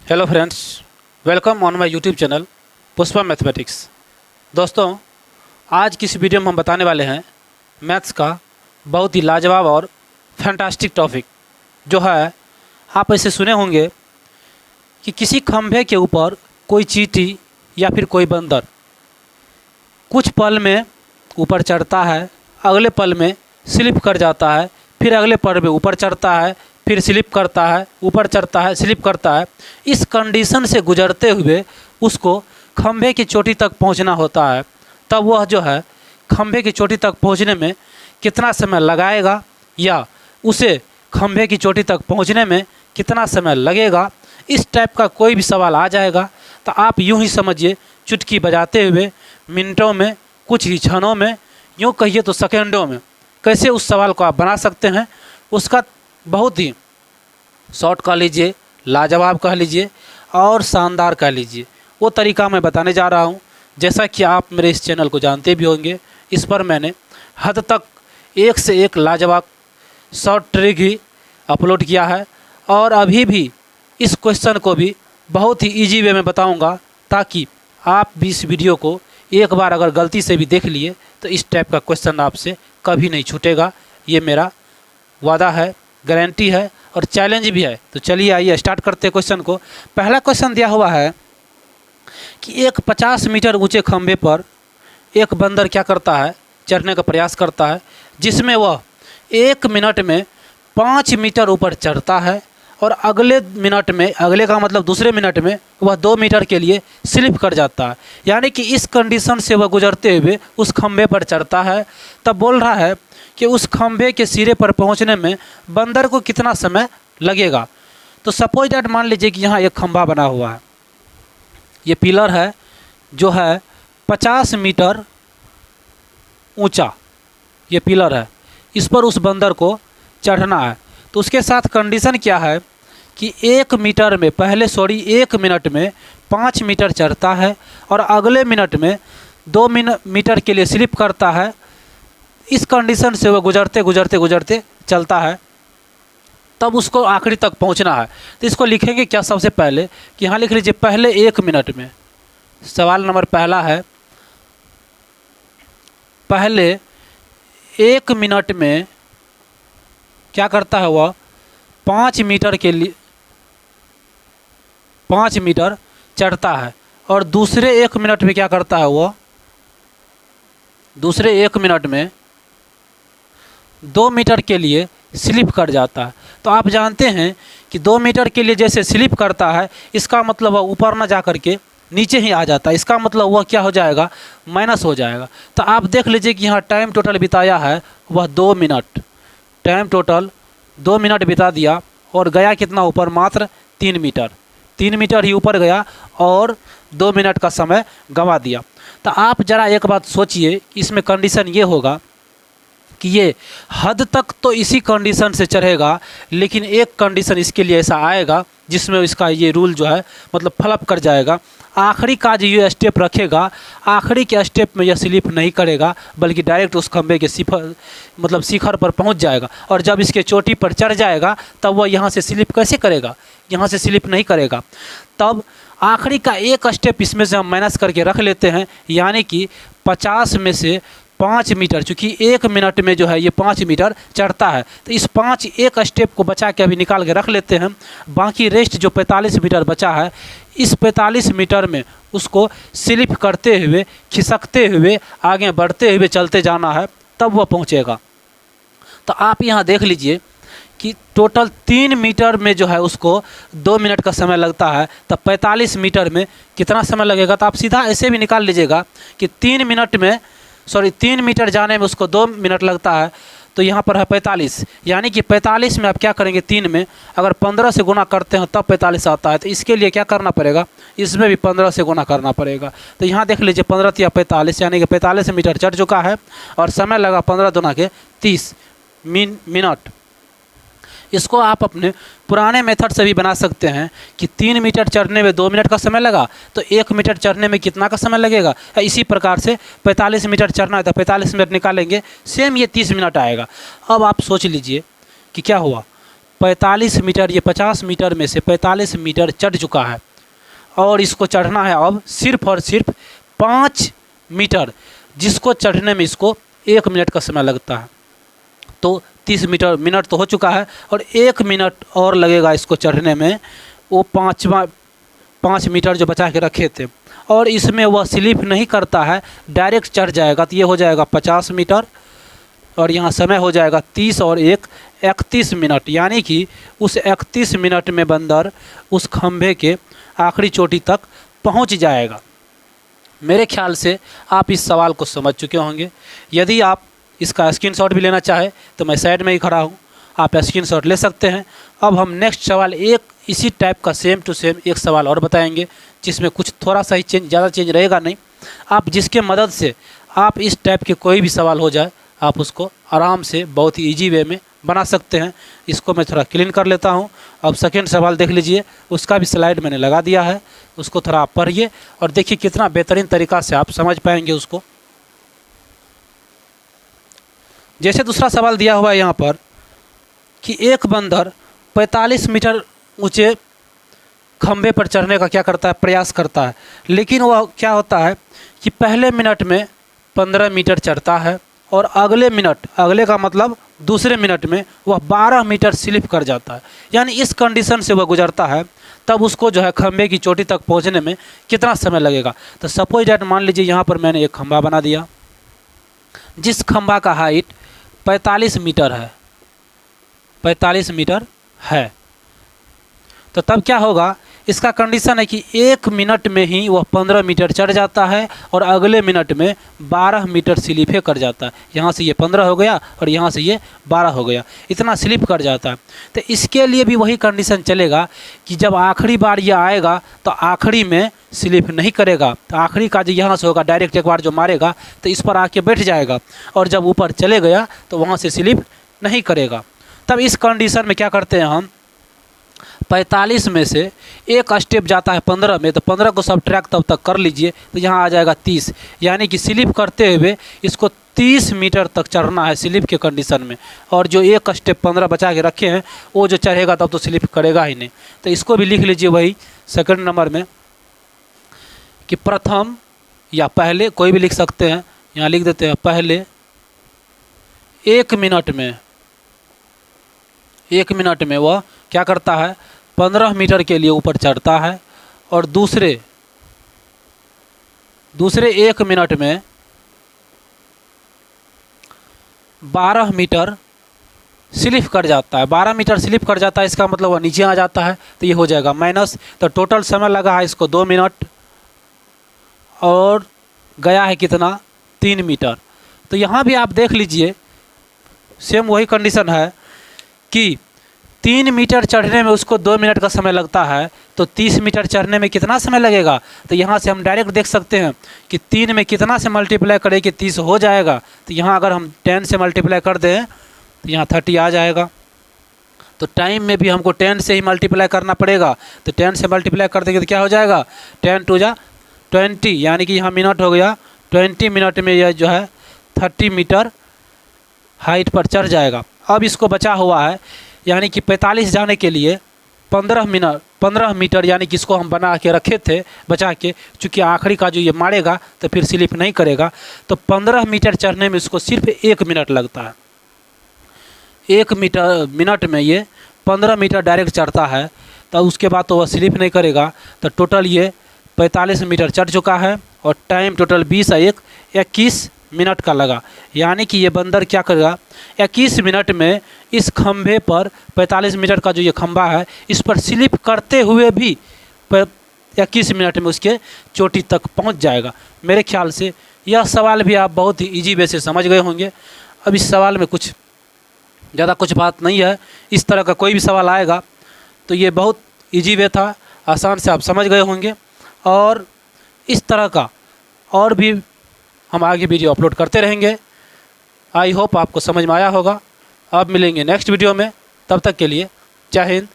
Hello friends, welcome on my YouTube channel Pushpa mathematics. दोस्तों, आज की इस वीडियो में हम बताने वाले हैं मैथ्स का बहुत ही लाजवाब और फैंटास्टिक टॉपिक जो है, आप ऐसे सुने होंगे कि किसी खंभे के ऊपर कोई चींटी या फिर कोई बंदर कुछ पल में ऊपर चढ़ता है, अगले पल में स्लिप कर जाता है, फिर अगले पल में ऊपर चढ़ता है, फिर स्लिप करता है, ऊपर चढ़ता है, स्लिप करता है। इस कंडीशन से गुजरते हुए उसको खंभे की चोटी तक पहुंचना होता है। तब वह जो है खंभे की चोटी तक पहुंचने में कितना समय लगाएगा या उसे खंभे की चोटी तक पहुंचने में कितना समय लगेगा, इस टाइप का कोई भी सवाल आ जाएगा तो आप यूं ही समझिए, चुटकी बजाते हुए मिनटों में, कुछ ही क्षणों में, यूँ कहिए तो सेकेंडों में कैसे उस सवाल को आप बना सकते हैं, उसका बहुत ही शॉर्ट कह लीजिए, लाजवाब कह लीजिए और शानदार कह लीजिए, वो तरीका मैं बताने जा रहा हूँ। जैसा कि आप मेरे इस चैनल को जानते भी होंगे, इस पर मैंने हद तक एक से एक लाजवाब शॉर्ट ट्रिक ही अपलोड किया है और अभी भी इस क्वेश्चन को भी बहुत ही इजी वे में बताऊंगा, ताकि आप भी इस वीडियो को एक बार अगर गलती से भी देख लिए तो इस टाइप का क्वेश्चन आपसे कभी नहीं छूटेगा। ये मेरा वादा है, गारंटी है और चैलेंज भी है। तो चलिए आइए स्टार्ट करते हैं क्वेश्चन को। पहला क्वेश्चन दिया हुआ है कि एक 50 मीटर ऊंचे खंभे पर एक बंदर क्या करता है, चढ़ने का प्रयास करता है, जिसमें वह 1 मिनट में 5 मीटर ऊपर चढ़ता है और अगले मिनट में, अगले का मतलब दूसरे मिनट में, वह 2 मीटर के लिए स्लिप कर जाता है। यानी कि इस कंडीशन से वह गुजरते हुए उस खंभे पर चढ़ता है। तब बोल रहा है कि उस खंभे के सिरे पर पहुंचने में बंदर को कितना समय लगेगा। तो सपोज दैट मान लीजिए कि यहाँ एक खंभा बना हुआ है, ये पिलर है जो है 50 मीटर ऊंचा, ये पिलर है, इस पर उस बंदर को चढ़ना है। तो उसके साथ कंडीशन क्या है कि 1 मिनट में 5 मीटर चढ़ता है और अगले मिनट में 2 मीटर के लिए स्लिप करता है। इस कंडीशन से वह गुजरते गुजरते गुजरते चलता है, तब उसको आखिरी तक पहुंचना है। तो इसको लिखेंगे क्या, सबसे पहले कि यहाँ लिख लीजिए पहले 1 मिनट में। सवाल नंबर पहला है, पहले 1 मिनट में क्या करता है वह, 5 मीटर के लिए 5 मीटर चढ़ता है और दूसरे 1 मिनट में क्या करता है वह, दूसरे 1 मिनट में 2 मीटर के लिए स्लिप कर जाता है। तो आप जानते हैं कि 2 मीटर के लिए जैसे स्लिप करता है, इसका मतलब वह ऊपर ना जा कर के नीचे ही आ जाता है। इसका मतलब वह क्या हो जाएगा, माइनस हो जाएगा। तो आप देख लीजिए कि यहाँ टाइम टोटल बिताया है वह 2 मिनट, टाइम टोटल 2 मिनट बिता दिया और गया कितना ऊपर, मात्र 3 मीटर। 3 मीटर ही ऊपर गया और 2 मिनट का समय गंवा दिया। तो आप ज़रा एक बात सोचिए, इसमें कंडीशन ये होगा कि ये हद तक तो इसी कंडीशन से चढ़ेगा, लेकिन एक कंडीशन इसके लिए ऐसा आएगा जिसमें इसका ये रूल जो है मतलब फ्लप कर जाएगा। आखिरी का जो ये स्टेप रखेगा, आखिरी के स्टेप में यह स्लिप नहीं करेगा, बल्कि डायरेक्ट उस खंभे के शिखर पर पहुंच जाएगा। और जब इसके चोटी पर चढ़ जाएगा तब वह यहाँ से स्लिप कैसे करेगा, यहाँ से स्लिप नहीं करेगा। तब आखिरी का एक स्टेप इसमें से हम माइनस करके रख लेते हैं, यानी कि 50 में से 5 मीटर, चूँकि 1 मिनट में जो है ये 5 मीटर चढ़ता है, तो इस 5 एक स्टेप को बचा के अभी निकाल के रख लेते हैं। बाकी रेस्ट जो 45 मीटर बचा है, इस 45 मीटर में उसको स्लिप करते हुए, खिसकते हुए, आगे बढ़ते हुए चलते जाना है, तब वह पहुंचेगा। तो आप यहाँ देख लीजिए कि टोटल 3 मीटर में जो है उसको 2 मिनट का समय लगता है, तब 45 मीटर में कितना समय लगेगा। तो आप सीधा ऐसे भी निकाल लीजिएगा कि 3 मीटर जाने में उसको 2 मिनट लगता है, तो यहाँ पर है 45, यानी कि 45 में आप क्या करेंगे, 3 में अगर 15 से गुना करते हैं तब 45 आता है। तो इसके लिए क्या करना पड़ेगा, इसमें भी 15 से गुना करना पड़ेगा। तो यहाँ देख लीजिए 15 या 45, यानी कि 45 मीटर चढ़ चुका है और समय लगा 15 दूना के 30 मिनट। इसको आप अपने पुराने मेथड से भी बना सकते हैं कि 3 मीटर चढ़ने में 2 मिनट का समय लगा, तो 1 मीटर चढ़ने में कितना का समय लगेगा। इसी प्रकार से 45 मीटर चढ़ना है तो 45 मिनट निकालेंगे, सेम ये 30 मिनट आएगा। अब आप सोच लीजिए कि क्या हुआ, 45 मीटर, ये 50 मीटर में से 45 मीटर चढ़ चुका है और इसको चढ़ना है अब सिर्फ और सिर्फ 5 मीटर, जिसको चढ़ने में इसको 1 मिनट का समय लगता है। तो 30 मिनट तो हो चुका है और 1 मिनट और लगेगा इसको चढ़ने में। वो 5 मीटर जो बचा के रखे थे, और इसमें वह स्लिप नहीं करता है, डायरेक्ट चढ़ जाएगा। तो ये हो जाएगा 50 मीटर और यहाँ समय हो जाएगा 30 और 1 31 मिनट, यानी कि उस 31 मिनट में बंदर उस खंभे के आखिरी चोटी तक पहुँच जाएगा। मेरे ख्याल से आप इस सवाल को समझ चुके होंगे। यदि आप इसका स्क्रीनशॉट भी लेना चाहे तो मैं साइड में ही खड़ा हूँ, आप स्क्रीनशॉट ले सकते हैं। अब हम नेक्स्ट सवाल एक इसी टाइप का सेम टू सेम एक सवाल और बताएंगे, जिसमें कुछ थोड़ा सा ही चेंज, ज़्यादा चेंज रहेगा नहीं। आप जिसके मदद से आप इस टाइप के कोई भी सवाल हो जाए, आप उसको आराम से बहुत ही ईजी वे में बना सकते हैं। इसको मैं थोड़ा क्लीन कर लेता हूँ। अब सेकेंड सवाल देख लीजिए, उसका भी स्लाइड मैंने लगा दिया है, उसको थोड़ा आप पढ़िए और देखिए कितना बेहतरीन तरीक़ा से आप समझ पाएंगे उसको। जैसे दूसरा सवाल दिया हुआ है यहाँ पर कि एक बंदर 45 मीटर ऊंचे खंभे पर चढ़ने का क्या करता है, प्रयास करता है, लेकिन वह क्या होता है कि पहले मिनट में 15 मीटर चढ़ता है और अगले मिनट, अगले का मतलब दूसरे मिनट में वह 12 मीटर स्लिप कर जाता है। यानी इस कंडीशन से वह गुजरता है, तब उसको जो है खंभे की चोटी तक पहुंचने में कितना समय लगेगा। तो सपोज डैट मान लीजिए यहाँ पर मैंने एक खंभा बना दिया, जिस खंभा का हाइट 45 मीटर है, 45 मीटर है। तो तब क्या होगा, इसका कंडीशन है कि 1 मिनट में ही वह 15 मीटर चढ़ जाता है और अगले मिनट में 12 मीटर स्लिप कर जाता है। यहाँ से ये 15 हो गया और यहाँ से ये 12 हो गया, इतना स्लिप कर जाता है। तो इसके लिए भी वही कंडीशन चलेगा कि जब आखिरी बार ये आएगा तो आखिरी में स्लिप नहीं करेगा। तो आखिरी का जो यहाँ से होगा, डायरेक्ट एक बार जो मारेगा तो इस पर आके बैठ जाएगा, और जब ऊपर चले गया तो वहाँ से स्लिप नहीं करेगा। तब इस कंडीशन में क्या करते हैं हम, 45 में से एक स्टेप जाता है 15 में, तो 15 को सब ट्रैक तब तक कर लीजिए, तो यहाँ आ जाएगा 30, यानी कि स्लिप करते हुए इसको 30 मीटर तक चढ़ना है स्लिप के कंडीशन में। और जो एक स्टेप 15 बचा के रखे हैं वो जो चढ़ेगा तब तो स्लिप करेगा ही नहीं। तो इसको भी लिख लीजिए वही सेकंड नंबर में कि प्रथम या पहले, कोई भी लिख सकते हैं, यहाँ लिख देते हैं पहले 1 मिनट में वह क्या करता है, 15 मीटर के लिए ऊपर चढ़ता है और दूसरे 1 मिनट में 12 मीटर स्लिप कर जाता है। 12 मीटर स्लिप कर जाता है, इसका मतलब वह नीचे आ जाता है, तो ये हो जाएगा माइनस। तो टोटल समय लगा है इसको 2 मिनट और गया है कितना, 3 मीटर। तो यहाँ भी आप देख लीजिए सेम वही कंडीशन है कि 3 मीटर चढ़ने में उसको 2 मिनट का समय लगता है, तो 30 मीटर चढ़ने में कितना समय लगेगा। तो यहाँ से हम डायरेक्ट देख सकते हैं कि 3 में कितना से मल्टीप्लाई करें कि 30 हो जाएगा। तो यहाँ अगर हम 10 से मल्टीप्लाई कर दें तो यहाँ 30 आ जाएगा। तो टाइम में भी हमको 10 से ही मल्टीप्लाई करना पड़ेगा, तो 10 से मल्टीप्लाई कर देंगे तो क्या हो जाएगा, 10 टू जा 20, यानी कि यहाँ मिनट हो गया। 20 मिनट में यह जो है 30 मीटर हाइट पर चढ़ जाएगा। अब इसको बचा हुआ है, यानी कि 45 जाने के लिए 15 मीटर, यानी कि इसको हम बना के रखे थे बचा के, चूँकि आखिरी का जो ये मारेगा तो फिर स्लिप नहीं करेगा। तो 15 मीटर चढ़ने में इसको सिर्फ 1 मिनट लगता है। 1 मिनट में ये 15 मीटर डायरेक्ट चढ़ता है, तो उसके बाद तो वह स्लिप नहीं करेगा। तो टोटल ये 45 मीटर चढ़ चुका है और टाइम टोटल 20 और 1 21 मिनट का लगा। यानी कि ये बंदर क्या करेगा, 21 मिनट में इस खंभे पर 45 मीटर का जो ये खंभा है इस पर स्लिप करते हुए भी 21 मिनट में उसके चोटी तक पहुंच जाएगा। मेरे ख्याल से यह सवाल भी आप बहुत ही ईजी वे से समझ गए होंगे। अब इस सवाल में कुछ ज़्यादा कुछ बात नहीं है। इस तरह का कोई भी सवाल आएगा तो ये बहुत ईजी वे था, आसान से आप समझ गए होंगे। और इस तरह का और भी हम आगे वीडियो अपलोड करते रहेंगे। आई होप आपको समझ में आया होगा। अब मिलेंगे नेक्स्ट वीडियो में, तब तक के लिए जय हिंद,